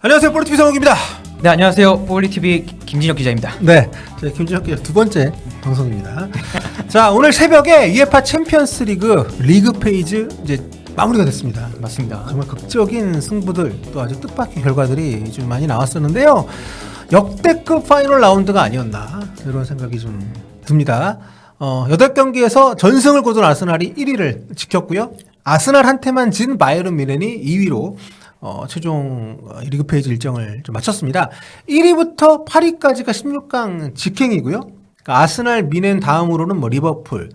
안녕하세요, 볼리TV 성욱입니다. 네, 안녕하세요. 볼리TV 김진혁 기자입니다. 네, 저희 김진혁 기자 두 번째 방송입니다. 자, 오늘 새벽에 UEFA 챔피언스 리그 페이지 이제 마무리가 됐습니다. 맞습니다. 정말 극적인 승부들 또 아주 뜻밖의 결과들이 좀 많이 나왔었는데요. 역대급 파이널 라운드가 아니었나 이런 생각이 좀 듭니다. 8경기에서 전승을 거둔 아스날이 1위를 지켰고요. 아스날한테만 진 바이에른 뮌헨이 2위로 최종 리그 페이지 일정을 좀 마쳤습니다. 1위부터 8위까지가 16강 직행이고요. 그러니까 아스날, 뮌헨 다음으로는 뭐 리버풀,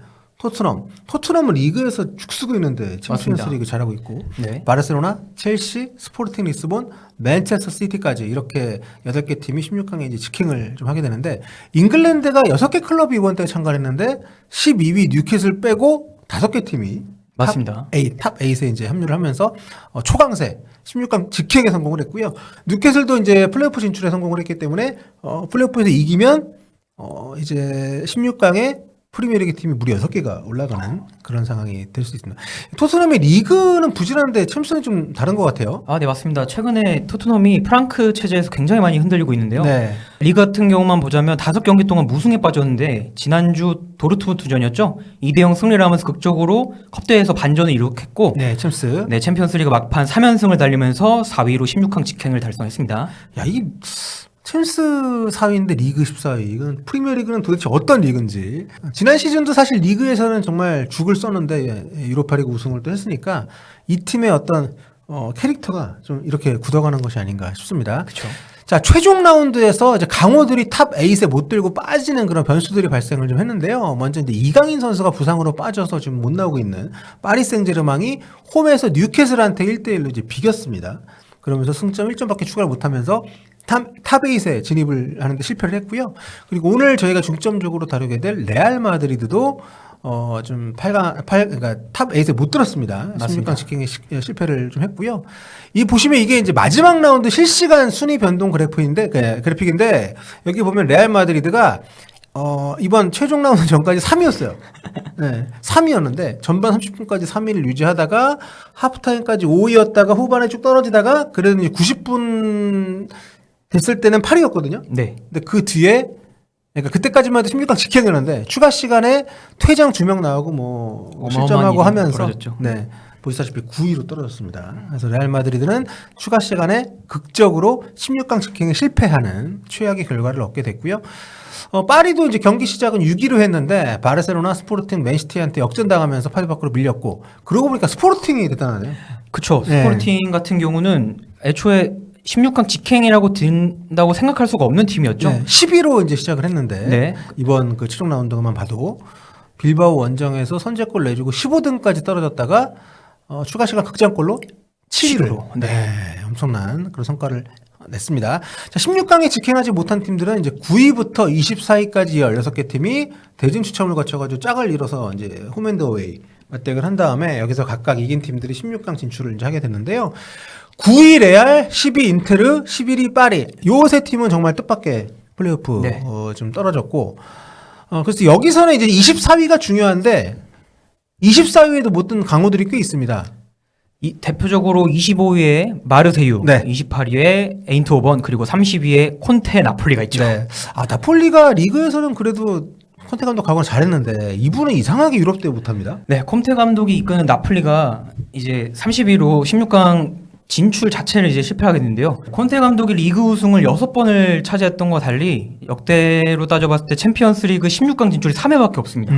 토트넘은 리그에서 죽쓰고 있는데 챔피언스 리그 잘하고 있고, 네. 바르셀로나, 첼시, 스포르팅 리스본, 맨체스터 시티까지 이렇게 8개 팀이 16강에 이제 직행을 좀 하게 되는데, 잉글랜드가 6개 클럽이 이번 대회 참가를 했는데 12위 뉴캐슬 빼고 5개 팀이 맞습니다. 탑 8에 이제 합류를 하면서 초강세 16강 직행에 성공을 했고요. 뉴캐슬도 이제 플레이오프 진출에 성공을 했기 때문에 플레이오프에서 이기면 이제 16강에 프리미어리그 팀이 무려 6개가 올라가는 그런 상황이 될 수 있습니다. 토트넘의 리그는 부진한데 챔스는 좀 다른 것 같아요. 네, 맞습니다. 최근에 토트넘이 프랑크 체제에서 굉장히 많이 흔들리고 있는데요. 네. 리그 같은 경우만 보자면 5경기 동안 무승에 빠졌는데 지난주 도르트문트전이었죠. 2대0 승리를 하면서 극적으로 컵대회에서 반전을 이룩했고, 네, 챔스. 네, 챔피언스리그 막판 3연승을 달리면서 4위로 16강 직행을 달성했습니다. 야, 이 챔스 4위인데 리그 14위. 이건 프리미어리그는 도대체 어떤 리그인지. 지난 시즌도 사실 리그에서는 정말 죽을 썼는데 유로파리그 우승을 또 했으니까 이 팀의 어떤 캐릭터가 좀 이렇게 굳어가는 것이 아닌가 싶습니다. 그렇죠. 자, 최종 라운드에서 이제 강호들이 탑 8에 못 들고 빠지는 그런 변수들이 발생을 좀 했는데요. 먼저 이제 이강인 선수가 부상으로 빠져서 지금 못 나오고 있는 파리 생제르맹이 홈에서 뉴캐슬한테 1대1로 이제 비겼습니다. 그러면서 승점 1점밖에 추가를 못하면서 탑 8에 진입을 하는데 실패를 했고요. 그리고 오늘 저희가 중점적으로 다루게 될 레알 마드리드도 좀 그러니까 탑 8에 못 들었습니다. 맞습니다. 16강 직행에 실패를 좀 했고요. 이 보시면 이게 이제 마지막 라운드 실시간 순위 변동 그래픽인데 여기 보면 레알 마드리드가 이번 최종 라운드 전까지 3위였어요. 네, 3위였는데 전반 30분까지 3위를 유지하다가 하프타임까지 5위였다가 후반에 쭉 떨어지다가 그래도 이제 90분 됐을 때는 8위였거든요. 네. 근데 그 뒤에 그러니까 그때까지만 해도 16강 직행이었는데 추가 시간에 퇴장 2명 나오고 뭐 실점하고 어마어마한 일이 하면서 벌어졌죠. 네. 보시다시피 9위로 떨어졌습니다. 그래서 레알 마드리드는 추가 시간에 극적으로 16강 직행에 실패하는 최악의 결과를 얻게 됐고요. 파리도 이제 경기 시작은 6위로 했는데 바르셀로나, 스포르팅, 맨시티한테 역전당하면서 파리 밖으로 밀렸고, 그러고 보니까 스포르팅이 대단하네요. 그쵸. 네. 스포르팅 같은 경우는 애초에 16강 직행이라고 든다고 생각할 수가 없는 팀이었죠. 네, 10위로 이제 시작을 했는데 네. 이번 그 최종 라운드만 봐도 빌바오 원정에서 선제골 내주고 15등까지 떨어졌다가 추가 시간 극장골로 7위로 네. 엄청난 그런 성과를 냈습니다. 자, 16강에 직행하지 못한 팀들은 이제 9위부터 24위까지 16개 팀이 대진 추첨을 거쳐가지고 짝을 이뤄서 이제 홈앤드어웨이 맞대결을 한 다음에 여기서 각각 이긴 팀들이 16강 진출을 이제 하게 됐는데요. 9위 레알, 10위 인테르, 11위 파리. 요 세 팀은 정말 뜻밖의 플레이오프 네. 좀 떨어졌고, 그래서 여기서는 이제 24위가 중요한데 24위에도 못 든 강호들이 꽤 있습니다. 대표적으로 25위에 마르세유, 네. 28위에 에인트호번, 그리고 30위에 콘테 나폴리가 있죠. 네. 나폴리가 리그에서는 그래도 콘테 감독 가고 잘했는데 이분은 이상하게 유럽 대회 못합니다. 네, 콘테 감독이 이끄는 나폴리가 이제 30위로 16강 진출 자체를 이제 실패하게 됐는데요. 콘테 감독이 리그 우승을 6번을 차지했던 것과 달리 역대로 따져봤을 때 챔피언스 리그 16강 진출이 3회밖에 없습니다.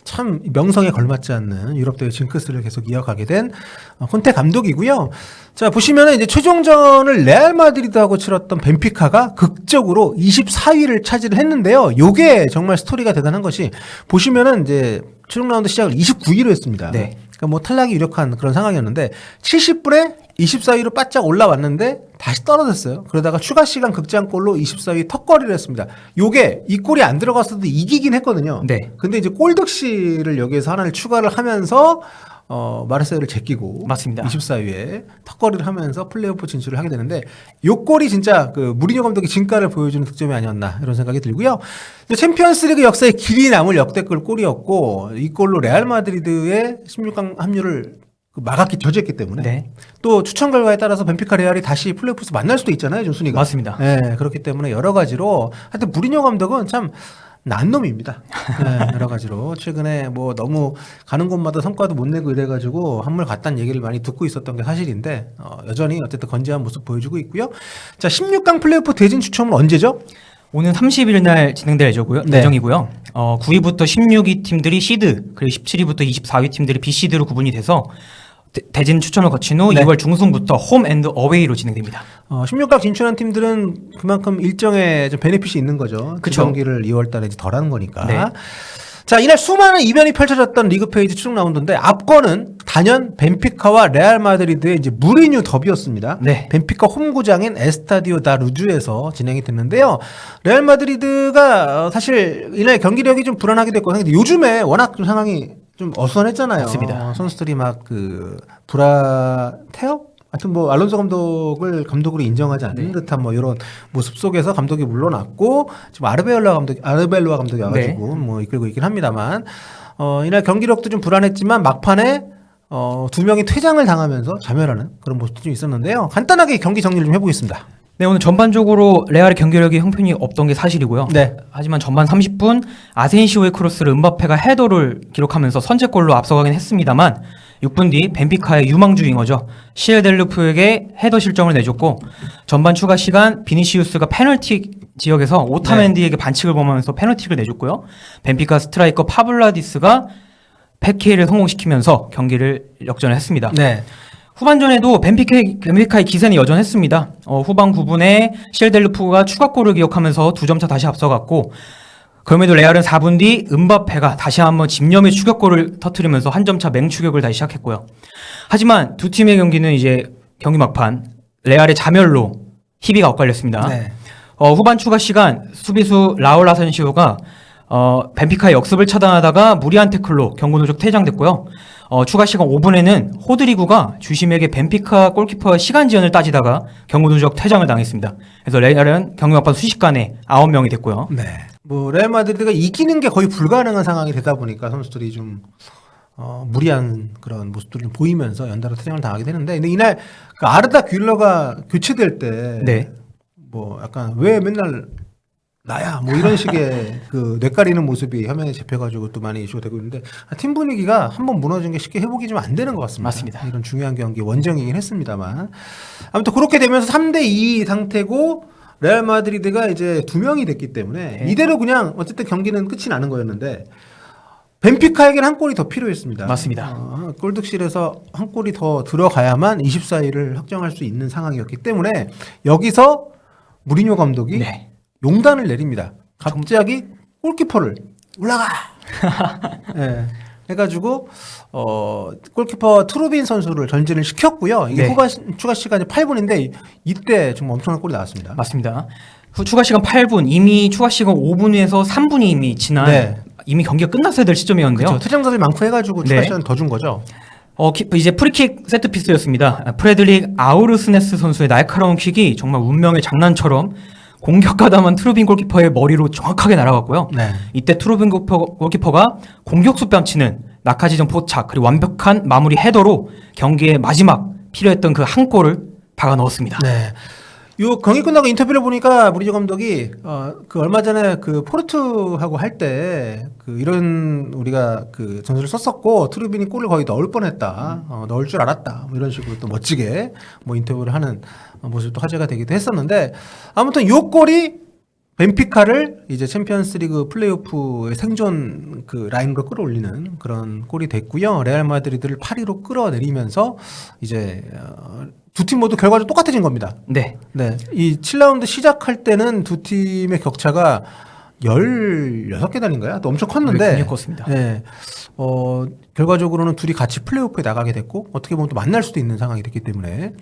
참 명성에 걸맞지 않는 유럽 대회 징크스를 계속 이어가게 된 콘테 감독이고요. 자, 보시면은 이제 최종전을 레알 마드리드하고 치렀던 벤피카가 극적으로 24위를 차지를 했는데요. 요게 정말 스토리가 대단한 것이, 보시면은 이제 최종 라운드 시작을 29위로 했습니다. 네. 그러니까 뭐 탈락이 유력한 그런 상황이었는데 70분에 24위로 바짝 올라왔는데 다시 떨어졌어요. 그러다가 추가 시간 극장골로 24위 턱걸이를 했습니다. 요게 이 골이 안 들어갔어도 이기긴 했거든요. 네. 근데 이제 골득실을 여기에서 하나를 추가를 하면서 마르세유를 제끼고 맞습니다. 24위에 턱걸이를 하면서 플레이오프 진출을 하게 되는데, 요 골이 진짜 그 무리뉴 감독의 진가를 보여주는 득점이 아니었나 이런 생각이 들고요. 챔피언스리그 역사에 길이 남을 역대급 골이었고, 이 골로 레알 마드리드의 16강 합류를 막았기 저지했기 때문에 네. 또 추천 결과에 따라서 벤피카 레알이 다시 플레이오프에서 만날 수도 있잖아요, 좀 순위가. 맞습니다. 네, 그렇기 때문에 여러 가지로 하여튼 무리뉴 감독은 참 난 놈입니다. 네, 여러 가지로 최근에 뭐 너무 가는 곳마다 성과도 못 내고 이래가지고 한물 갔다는 얘기를 많이 듣고 있었던 게 사실인데 여전히 어쨌든 건재한 모습 보여주고 있고요. 자, 16강 플레이오프 대진 추첨은 언제죠? 오는 30일 날 진행될 네. 예정이고요. 9위부터 16위 팀들이 시드, 그리고 17위부터 24위 팀들이 B시드로 구분이 돼서 대진 추첨을 거친 후 네. 2월 중순부터 홈 앤드 어웨이로 진행됩니다. 16강 16강 진출한 팀들은 그만큼 일정의 좀 베네핏이 있는 거죠. 그 그쵸. 경기를 2월 달에 이제 덜 하는 거니까. 네. 자, 이날 수많은 이변이 펼쳐졌던 리그 페이지 최종 라운드인데 앞권은 단연 벤피카와 레알 마드리드의 이제 무리뉴 더비였습니다. 네. 벤피카 홈구장인 에스타디오 다 루주에서 진행이 됐는데요. 레알 마드리드가 사실 이날 경기력이 좀 불안하게 됐거든요. 근데 요즘에 워낙 좀 상황이 좀 어수선했잖아요. 맞습니다. 선수들이 막 태업? 하여튼 뭐 알론소 감독을 감독으로 인정하지 않는 듯한 뭐 이런 모습 속에서 감독이 물러났고 지금 아르벨로아 감독이 와가지고 뭐 이끌고 있긴 합니다만 이날 경기력도 좀 불안했지만 막판에 두 명이 퇴장을 당하면서 자멸하는 그런 모습도 좀 있었는데요. 간단하게 경기 정리를 좀 해보겠습니다. 네, 오늘 전반적으로 레알의 경기력이 형편이 없던 게 사실이고요. 네. 하지만 전반 30분 아센시오의 크로스를 음바페가 헤더를 기록하면서 선제골로 앞서가긴 했습니다만 6분 뒤 벤피카의 유망주 윙어죠. 시엘델루프에게 헤더 실점을 내줬고 전반 추가 시간 비니시우스가 페널티 지역에서 오타멘디에게 반칙을 범하면서 페널티를 내줬고요. 벤피카 스트라이커 파블라디스가 패케이를 성공시키면서 경기를 역전을 했습니다. 네. 후반전에도 벤피카의 기세는 여전했습니다. 후반 9분에 시엘델루프가 추가골을 기록하면서 2점차 다시 앞서갔고 그럼에도 레알은 4분 뒤 음바페가 다시 한번 집념의 추격골을 터뜨리면서 한 점차 맹추격을 다시 시작했고요. 하지만 두 팀의 경기는 이제 경기 막판 레알의 자멸로 희비가 엇갈렸습니다. 네. 후반 추가 시간 수비수 라울 아센시오가 벤피카의 역습을 차단하다가 무리한 태클로 경고 누적 퇴장됐고요. 추가 시간 5분에는 호드리구가 주심에게 벤피카 골키퍼의 시간 지연을 따지다가 경고 누적 퇴장을 당했습니다. 그래서 레알은 경기 막판 순식간에 9명이 됐고요. 네. 뭐 레알 마드리드가 이기는 게 거의 불가능한 상황이 되다 보니까 선수들이 좀 무리한 그런 모습들을 보이면서 연달아 퇴장을 당하게 되는데 근데 이날 그 아르다 귤러가 교체될 때 네. 뭐 약간 왜 맨날 나야 뭐 이런 식의 그 뇌까리는 모습이 화면에 잡혀가지고 또 많이 이슈가 되고 있는데 팀 분위기가 한번 무너진 게 쉽게 회복이 좀 안 되는 것 같습니다. 맞습니다. 이런 중요한 경기 원정이긴 했습니다만 아무튼 그렇게 되면서 3대2 상태고 레알 마드리드가 이제 2명이 됐기 때문에 네. 이대로 그냥 어쨌든 경기는 끝이 나는 거였는데 벤피카에게는 한 골이 더 필요했습니다. 맞습니다. 골득실에서 한 골이 더 들어가야만 24위를 확정할 수 있는 상황이었기 때문에 여기서 무리뉴 감독이 네. 용단을 내립니다. 갑자기 골키퍼를 올라가. 네. 해가지고 골키퍼 트루빈 선수를 전진을 시켰고요. 이게 네. 후반 추가 시간이 8분인데 이때 정말 엄청난 골이 나왔습니다. 맞습니다. 추가 시간 8분, 이미 추가 시간 5분에서 3분이 이미 지난 네. 이미 경기가 끝났어야 될 시점이었는데요. 그렇죠. 퇴장자들이 많고 해가지고 추가 네. 시간 더 준 거죠. 이제 프리킥 세트피스였습니다. 프레드릭 아우르스네스 선수의 날카로운 킥이 정말 운명의 장난처럼 공격하다만 트루빈 골키퍼의 머리로 정확하게 날아갔고요. 네. 이때 트루빈 골키퍼가 공격수 뺨치는 낙하지점 포착 그리고 완벽한 마무리 헤더로 경기의 마지막 필요했던 그 한 골을 박아 넣었습니다. 네. 요 경기 끝나고 인터뷰를 보니까 무리뉴 감독이 그 얼마 전에 그 포르투하고 할 때 그 이런 우리가 그 전술을 썼었고 트루빈이 골을 거의 넣을 뻔했다. 넣을 줄 알았다. 뭐 이런 식으로 또 멋지게 뭐 인터뷰를 하는 모습도 화제가 되기도 했었는데 아무튼 요 골이 벤피카를 이제 챔피언스리그 플레이오프의 생존 그 라인으로 끌어올리는 그런 골이 됐고요. 레알 마드리드를 8위로 끌어내리면서 이제 두 팀 모두 결과적으로 똑같아진 겁니다. 네. 네. 이 7라운드 시작할 때는 두 팀의 격차가 16계단인가요? 또 엄청 컸는데. 굉장히 컸습니다. 네. 결과적으로는 둘이 같이 플레이오프에 나가게 됐고, 어떻게 보면 또 만날 수도 있는 상황이 됐기 때문에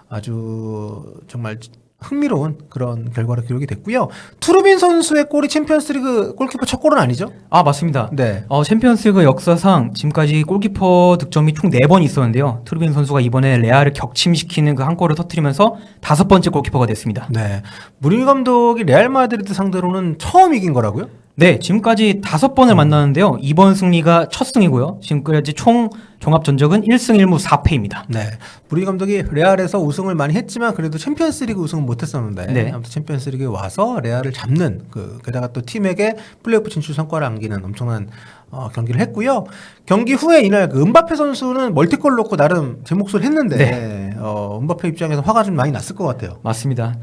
아주 정말 흥미로운 그런 결과로 기록이 됐고요. 투르빈 선수의 골이 챔피언스리그 골키퍼 첫 골은 아니죠? 아, 맞습니다. 네. 챔피언스리그 역사상 지금까지 골키퍼 득점이 총 4번 있었는데요. 트루빈 선수가 이번에 레알을 격침시키는 그 한 골을 터뜨리면서 5번째 골키퍼가 됐습니다. 네. 무리뉴 감독이 레알 마드리드 상대로는 처음 이긴 거라고요? 네, 지금까지 5번을 만났는데요. 이번 승리가 첫 승이고요. 지금까지 총 종합 전적은 1승 1무 4패입니다. 네. 무리뉴 감독이 레알에서 우승을 많이 했지만 그래도 챔피언스리그 우승은 못했었는데 네. 아무튼 챔피언스리그에 와서 레알을 잡는 게다가 또 팀에게 플레이오프 진출 성과를 안기는 엄청난 경기를 했고요. 경기 후에 이날 은바페 선수는 멀티골 넣고 나름 제 몫을 했는데 은바페 입장에서 화가 좀 많이 났을 것 같아요. 맞습니다.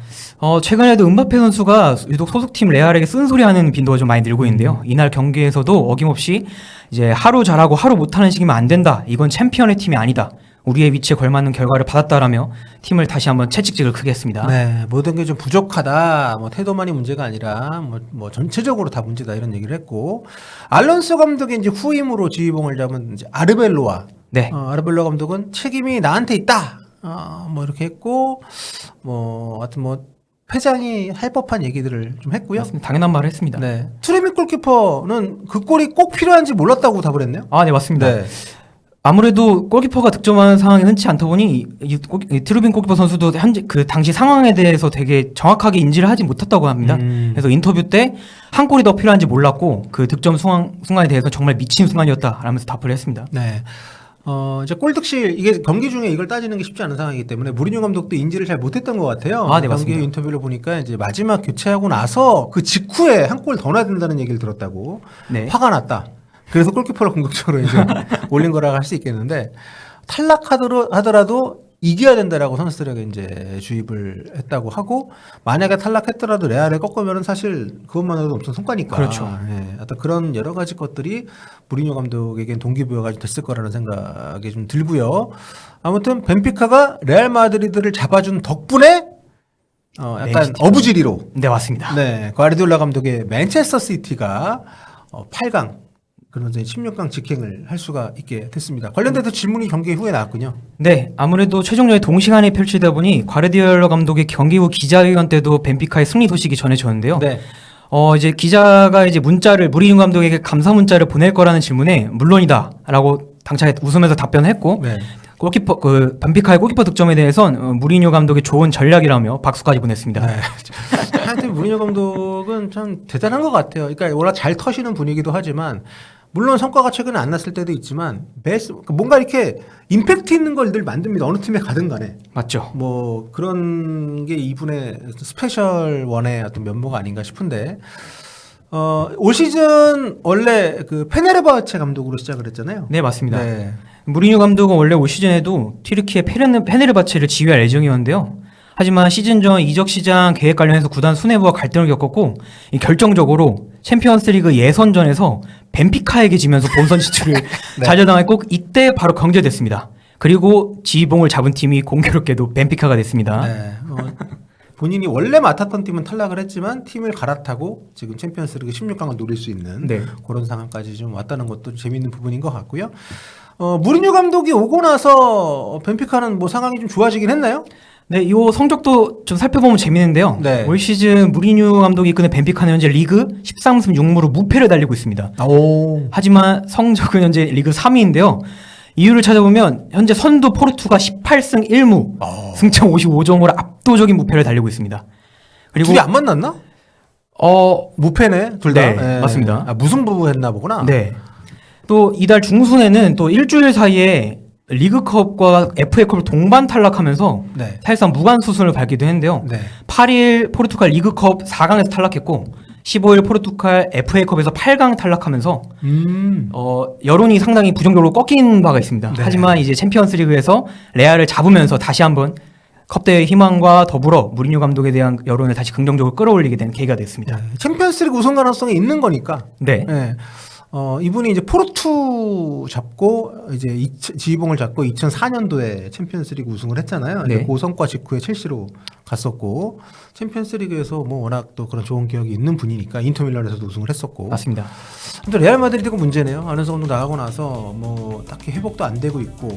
최근에도 은바페 선수가 유독 소속팀 레알에게 쓴소리하는 빈도가 좀 많이 늘고 있는데요. 이날 경기에서도 어김없이 이제 하루 잘하고 하루 못하는 식이면 안 된다. 이건 챔피언의 팀이 아니다. 우리의 위치에 걸맞는 결과를 받았다라며 팀을 다시 한번 채찍질을 크게 했습니다. 네, 모든 게 좀 부족하다. 태도만이 문제가 아니라 전체적으로 다 문제다 이런 얘기를 했고 알론소 감독이 이제 후임으로 지휘봉을 잡은 이제 아르벨로아. 네. 아르벨로아 감독은 책임이 나한테 있다. 이렇게 했고 하여튼 회장이 할 법한 얘기들을 좀 했고요. 맞습니다. 당연한 말을 했습니다. 네. 투레미 골키퍼는 그 골이 꼭 필요한지 몰랐다고 답을 했네요. 네, 맞습니다. 네. 아무래도 골키퍼가 득점하는 상황이 흔치 않다 보니 이 트루빈 골키퍼 선수도 현재 그 당시 상황에 대해서 되게 정확하게 인지를 하지 못했다고 합니다. 그래서 인터뷰 때 한 골이 더 필요한지 몰랐고 그 득점 순간에 대해서 정말 미친 순간이었다라면서 답을 했습니다. 네. 이제 골득실 이게 경기 중에 이걸 따지는 게 쉽지 않은 상황이기 때문에 무리뉴 감독도 인지를 잘 못했던 것 같아요. 네, 맞습니다. 경기 인터뷰를 보니까 이제 마지막 교체하고 나서 그 직후에 한 골 더 넣어야 된다는 얘기를 들었다고. 네. 화가 났다. 그래서 골키퍼를 공격적으로 이제 올린 거라고 할 수 있겠는데 탈락하더라도 이겨야 된다라고 선수들에게 이제 주입을 했다고 하고 만약에 탈락했더라도 레알을 꺾으면 사실 그것만으로도 엄청 성과니까. 그렇죠. 예, 어떤 그런 여러 가지 것들이 무리뉴 감독에겐 동기부여가 좀 됐을 거라는 생각이 좀 들고요. 아무튼 벤피카가 레알 마드리드를 잡아준 덕분에 약간 맨시티가. 어부지리로 네, 맞습니다. 네, 과르디올라 감독의 맨체스터 시티가 8강 그러면서 16강 직행을 할 수가 있게 됐습니다. 관련돼서 질문이 경기 후에 나왔군요. 네, 아무래도 최종전에 동시간에 펼치다 보니 과르디올라 감독의 경기 후 기자회견 때도 벤피카의 승리 소식이 전해졌는데요. 네. 이제 기자가 이제 무리뉴 감독에게 감사 문자를 보낼 거라는 질문에 물론이다라고 당차게 웃으면서 답변했고 네. 벤피카의 골키퍼 득점에 대해선 무리뉴 감독의 좋은 전략이라며 박수까지 보냈습니다. 네. 하여튼 무리뉴 감독은 참 대단한 것 같아요. 그러니까 워낙 잘 터시는 분위기도 하지만 물론 성과가 최근에 안 났을 때도 있지만 뭔가 이렇게 임팩트 있는 걸 늘 만듭니다. 어느 팀에 가든 간에. 맞죠? 그런 게 이분의 스페셜 원의 어떤 면모가 아닌가 싶은데 올 시즌 원래 그 페네르바체 감독으로 시작을 했잖아요. 네, 맞습니다. 네. 무리뉴 감독은 원래 올 시즌에도 튀르키의 페네르바체를 지휘할 예정이었는데요. 하지만 시즌 전 이적 시장 계획 관련해서 구단 수뇌부와 갈등을 겪었고 결정적으로 챔피언스리그 예선전에서 벤피카에게 지면서 본선 진출을 네. 좌절당했고 이때 바로 경질됐습니다. 그리고 지휘봉을 잡은 팀이 공교롭게도 벤피카가 됐습니다. 네. 본인이 원래 맡았던 팀은 탈락을 했지만 팀을 갈아타고 지금 챔피언스리그 16강을 노릴 수 있는 네. 그런 상황까지 좀 왔다는 것도 재미있는 부분인 것 같고요. 무리뉴 감독이 오고 나서 벤피카는 상황이 좀 좋아지긴 했나요? 네, 이 성적도 좀 살펴보면 재밌는데요. 네. 올 시즌 무리뉴 감독이 이끄는 벤피카는 현재 리그 13승 6무로 무패를 달리고 있습니다. 오. 하지만 성적은 현재 리그 3위인데요. 이유를 찾아보면 현재 선두 포르투가 18승 1무 승점 55점으로 압도적인 무패를 달리고 있습니다. 그리고 둘이 안 만났나? 무패네 둘 다. 네, 맞습니다. 무승부 했나 보구나. 네. 또 이달 중순에는 또 일주일 사이에 리그컵과 FA컵을 동반 탈락하면서 네. 사실상 무관 수순을 밟기도 했는데요. 네. 8일 포르투갈 리그컵 4강에서 탈락했고 15일 포르투갈 FA컵에서 8강 탈락하면서 여론이 상당히 부정적으로 꺾인 바가 있습니다. 네. 하지만 이제 챔피언스리그에서 레알을 잡으면서 다시 한번 컵대회 희망과 더불어 무리뉴 감독에 대한 여론을 다시 긍정적으로 끌어올리게 된 계기가 됐습니다. 챔피언스리그 우승 가능성이 있는 거니까. 네. 네. 이분이 이제 포르투 잡고 이제 지휘봉을 잡고 2004년도에 챔피언스리그 우승을 했잖아요. 네. 그 성과 직후에 첼시로 갔었고 챔피언스리그에서 워낙 또 그런 좋은 기억이 있는 분이니까 인터밀란에서도 우승을 했었고. 맞습니다. 근데 레알 마드리드가 문제네요. 알론소 감독 나가고 나서 딱히 회복도 안 되고 있고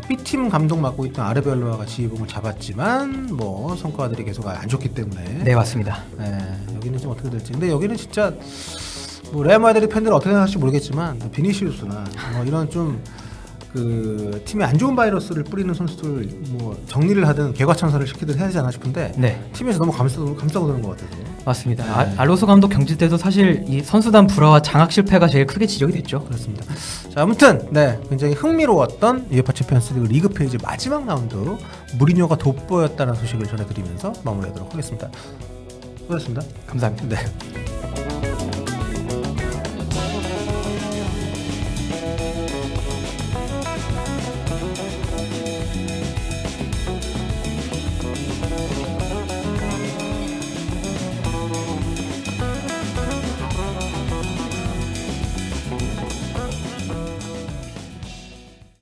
B팀 감독 맡고 있던 아르벨로아가 지휘봉을 잡았지만 성과들이 계속 안 좋기 때문에. 네, 맞습니다. 네, 여기는 좀 어떻게 될지. 근데 여기는 진짜 레알 마드리드 팬들은 어떻게 생각할지 모르겠지만 비니시우스나 이런 좀 그 팀에 안 좋은 바이러스를 뿌리는 선수들 뭐 정리를 하든 개과천선을 시키든 해야 되지 않나 싶은데 네. 팀에서 너무 감싸고 그러는 것 같아서. 맞습니다. 네. 알로소 감독 경질 때도 사실 이 선수단 불화와 장악 실패가 제일 크게 지적이 됐죠. 그렇습니다. 자, 아무튼 네, 굉장히 흥미로웠던 UEFA 챔피언스리그 리그 페이지 마지막 라운드 무리뉴가 돋보였다는 소식을 전해드리면서 마무리하도록 하겠습니다. 수고하셨습니다. 감사합니다. 네.